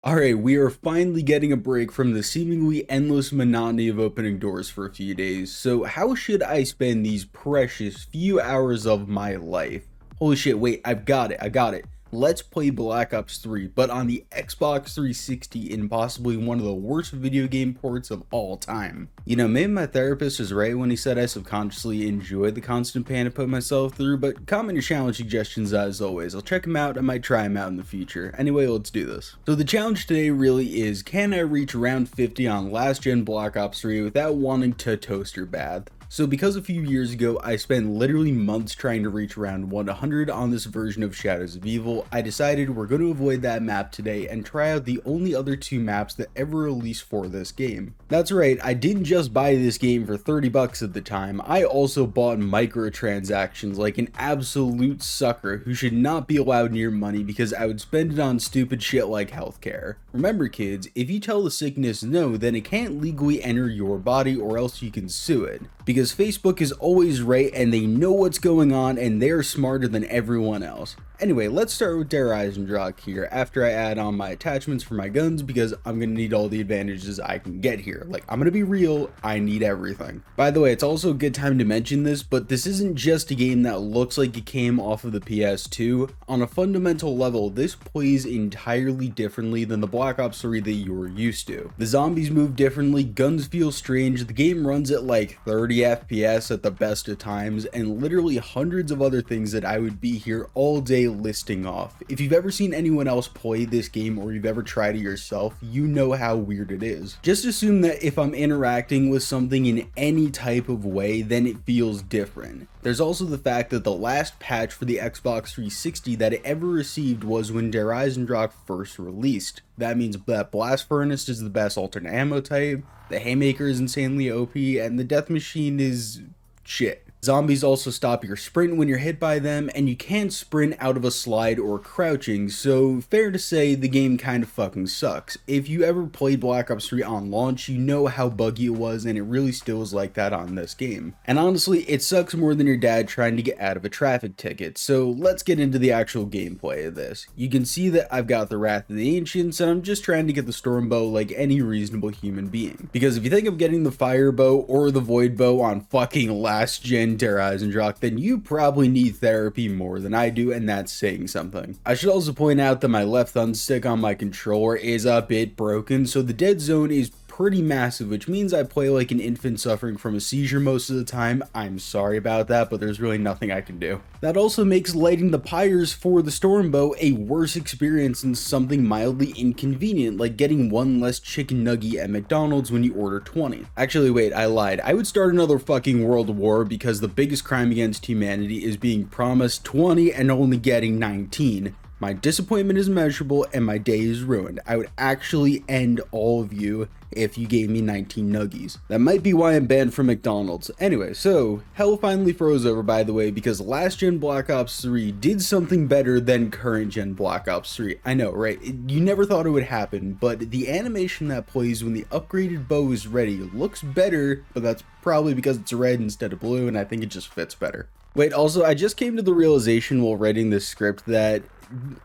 Alright, we are finally getting a break from the seemingly endless monotony of opening doors for a few days, so how should I spend these precious few hours of my life? Holy shit, wait, I got it. Let's play Black Ops 3, but on the Xbox 360 in possibly one of the worst video game ports of all time. You know, maybe my therapist was right when he said I subconsciously enjoyed the constant pain I put myself through, but comment your challenge suggestions as always. I'll check them out, I might try them out in the future. Anyway, let's do this. So the challenge today really is, can I reach round 50 on last gen Black Ops 3 without wanting to toaster bath? So because a few years ago I spent literally months trying to reach around 100 on this version of Shadows of Evil, I decided we're going to avoid that map today and try out the only other two maps that ever released for this game. That's right, I didn't just buy this game for 30 bucks at the time, I also bought microtransactions like an absolute sucker who should not be allowed near money because I would spend it on stupid shit like healthcare. Remember kids, if you tell the sickness no, then it can't legally enter your body or else you can sue it. Because Facebook is always right and they know what's going on and they're smarter than everyone else. Anyway, let's start with Der Eisendrache here after I add on my attachments for my guns because I'm going to need all the advantages I can get here. Like, I'm going to be real, I need everything. By the way, it's also a good time to mention this, but this isn't just a game that looks like it came off of the PS2. On a fundamental level, this plays entirely differently than the Black Ops 3 that you were used to. The zombies move differently, guns feel strange, the game runs at like 30 FPS at the best of times, and literally hundreds of other things that I would be here all day listing off. If you've ever seen anyone else play this game or you've ever tried it yourself, you know how weird it is. Just assume that if I'm interacting with something in any type of way, then it feels different. There's also the fact that the last patch for the Xbox 360 that it ever received was when Der Eisendrache first released. That means that Blast Furnace is the best alternate ammo type, the Haymaker is insanely OP, and the Death Machine is shit. Zombies also stop your sprint when you're hit by them, and you can't sprint out of a slide or crouching, so fair to say the game kind of fucking sucks. If you ever played Black Ops 3 on launch, you know how buggy it was, and it really still is like that on this game. And honestly, it sucks more than your dad trying to get out of a traffic ticket, so let's get into the actual gameplay of this. You can see that I've got the Wrath of the Ancients, and I'm just trying to get the Stormbow like any reasonable human being. Because if you think of getting the Firebow or the Void Bow on fucking last gen Der Eisendrache, then you probably need therapy more than I do, and that's saying something. I should also point out that my left thumbstick on my controller is a bit broken, so the dead zone is pretty massive, which means I play like an infant suffering from a seizure most of the time. I'm sorry about that, but there's really nothing I can do. That also makes lighting the pyres for the Stormbow a worse experience than something mildly inconvenient, like getting one less chicken nugget at McDonald's when you order 20. Actually, wait, I lied. I would start another fucking world war because the biggest crime against humanity is being promised 20 and only getting 19. My disappointment is measurable and my day is ruined. I would actually end all of you if you gave me 19 nuggies. That might be why I'm banned from McDonald's. Anyway, so hell finally froze over, by the way, because last gen Black Ops 3 did something better than current gen Black Ops 3. I know, right? You never thought it would happen, but the animation that plays when the upgraded bow is ready looks better, but that's probably because it's red instead of blue, and I think it just fits better. Wait, also, I just came to the realization while writing this script that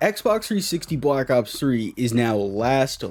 Xbox 360 Black Ops 3 is now last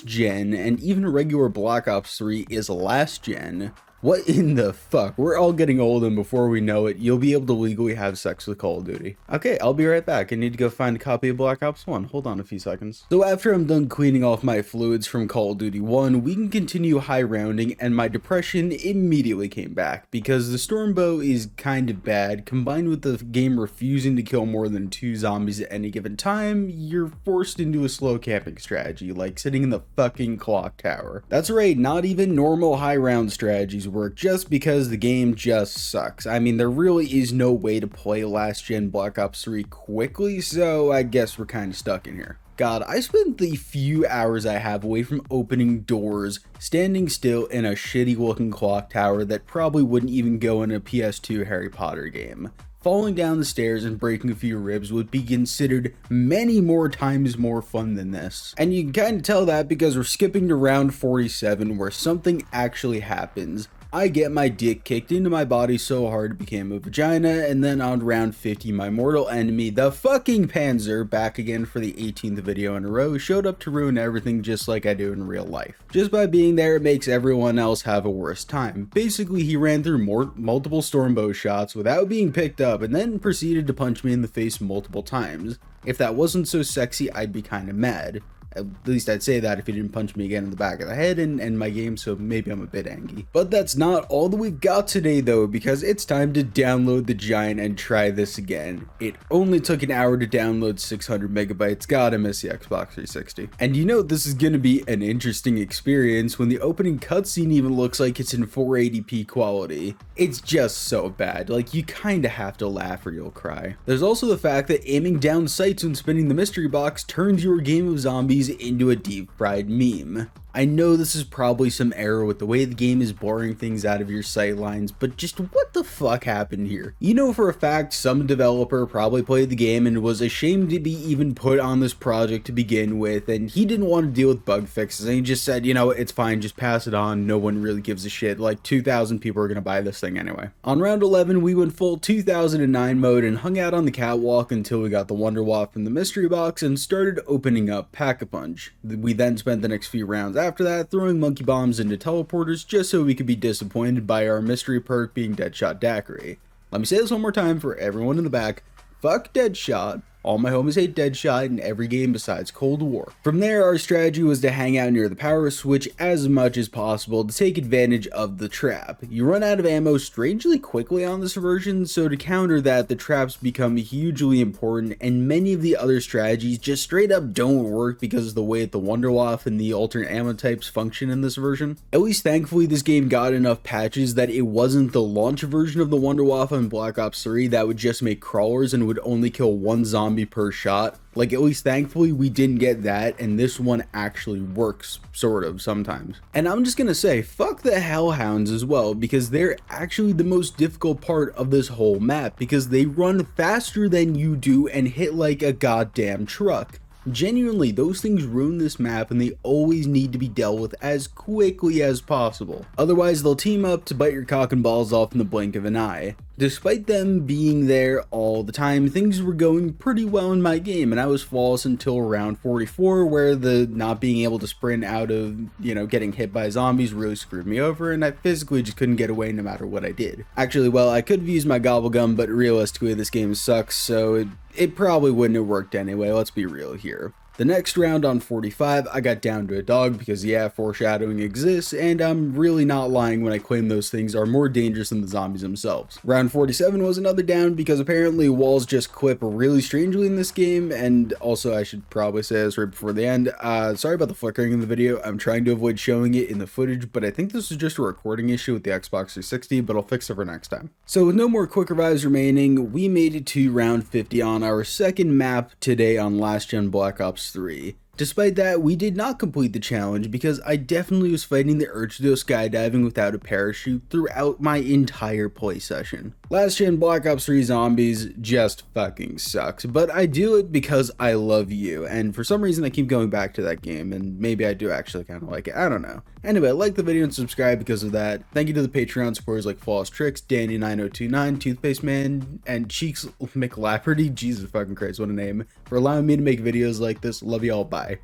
gen, and even regular Black Ops 3 is last gen. What in the fuck? We're all getting old, and before we know it, you'll be able to legally have sex with Call of Duty. Okay, I'll be right back. I need to go find a copy of Black Ops 1. Hold on a few seconds. So after I'm done cleaning off my fluids from Call of Duty 1, we can continue high rounding, and my depression immediately came back, because the Stormbow is kind of bad. Combined with the game refusing to kill more than 2 zombies at any given time, you're forced into a slow camping strategy, like sitting in the fucking clock tower. That's right, not even normal high round strategies work just because the game just sucks. I mean, there really is no way to play last gen Black Ops 3 quickly, so I guess we're kind of stuck in here. God, I spent the few hours I have away from opening doors, standing still in a shitty looking clock tower that probably wouldn't even go in a PS2 Harry Potter game. Falling down the stairs and breaking a few ribs would be considered many more times more fun than this. And you can kind of tell that because we're skipping to round 47 where something actually happens. I get my dick kicked into my body so hard it became a vagina, and then on round 50 my mortal enemy, the fucking Panzer, back again for the 18th video in a row, showed up to ruin everything just like I do in real life. Just by being there it makes everyone else have a worse time. Basically he ran through multiple stormbow shots without being picked up and then proceeded to punch me in the face multiple times. If that wasn't so sexy, I'd be kinda mad. At least I'd say that if he didn't punch me again in the back of the head and end my game, so maybe I'm a bit angry. But that's not all that we've got today though, because it's time to download the Giant and try this again. It only took an hour to download 600 megabytes, god I miss the Xbox 360. And you know this is gonna be an interesting experience when the opening cutscene even looks like it's in 480p quality. It's just so bad, like you kinda have to laugh or you'll cry. There's also the fact that aiming down sights when spinning the mystery box turns your game of zombies into a deep fried meme. I know this is probably some error with the way the game is blurring things out of your sight lines, but just what the fuck happened here? You know for a fact some developer probably played the game and was ashamed to be even put on this project to begin with, and he didn't want to deal with bug fixes and he just said, you know, it's fine, just pass it on, no one really gives a shit, like 2,000 people are gonna buy this thing anyway. On round 11 we went full 2009 mode and hung out on the catwalk until we got the Wonder Waff in the mystery box and started opening up Pack-a-Punch. We then spent the next few rounds after that throwing monkey bombs into teleporters just so we could be disappointed by our mystery perk being Deadshot Daiquiri. Let me say this one more time for everyone in the back. Fuck Deadshot. All my homies hate Deadshot in every game besides Cold War. From there, our strategy was to hang out near the power switch as much as possible to take advantage of the trap. You run out of ammo strangely quickly on this version, so to counter that, the traps become hugely important, and many of the other strategies just straight up don't work because of the way that the Wonder Waff and the alternate ammo types function in this version. At least thankfully this game got enough patches that it wasn't the launch version of the Wonder Waff on Black Ops 3 that would just make crawlers and would only kill one zombie per shot. Like, at least thankfully we didn't get that, and this one actually works, sort of, sometimes. And I'm just gonna say, fuck the Hellhounds as well, because they're actually the most difficult part of this whole map, because they run faster than you do and hit like a goddamn truck. Genuinely, those things ruin this map and they always need to be dealt with as quickly as possible. Otherwise, they'll team up to bite your cock and balls off in the blink of an eye. Despite them being there all the time, things were going pretty well in my game, and I was flawless until round 44, where the not being able to sprint out of, you know, getting hit by zombies really screwed me over, and I physically just couldn't get away no matter what I did. Actually, well, I could have used my gobble gum, but realistically this game sucks, so it probably wouldn't have worked anyway, let's be real here. The next round on 45, I got down to a dog because yeah, foreshadowing exists, and I'm really not lying when I claim those things are more dangerous than the zombies themselves. Round 47 was another down because apparently walls just clip really strangely in this game, and also I should probably say this right before the end, sorry about the flickering in the video, I'm trying to avoid showing it in the footage, but I think this is just a recording issue with the Xbox 360, but I'll fix it for next time. So with no more quick revives remaining, we made it to round 50 on our second map today on Last Gen Black Ops 3. Despite that, we did not complete the challenge because I definitely was fighting the urge to go skydiving without a parachute throughout my entire play session. Last Gen Black Ops 3 zombies just fucking sucks, but I do it because I love you, and for some reason I keep going back to that game, and maybe I do actually kind of like it, I don't know. Anyway, like the video and subscribe because of that. Thank you to the Patreon supporters like Flawless Tricks, Danny9029, Toothpaste Man, and Cheeks McLapperty, Jesus fucking Christ, what a name, for allowing me to make videos like this. Love y'all, bye.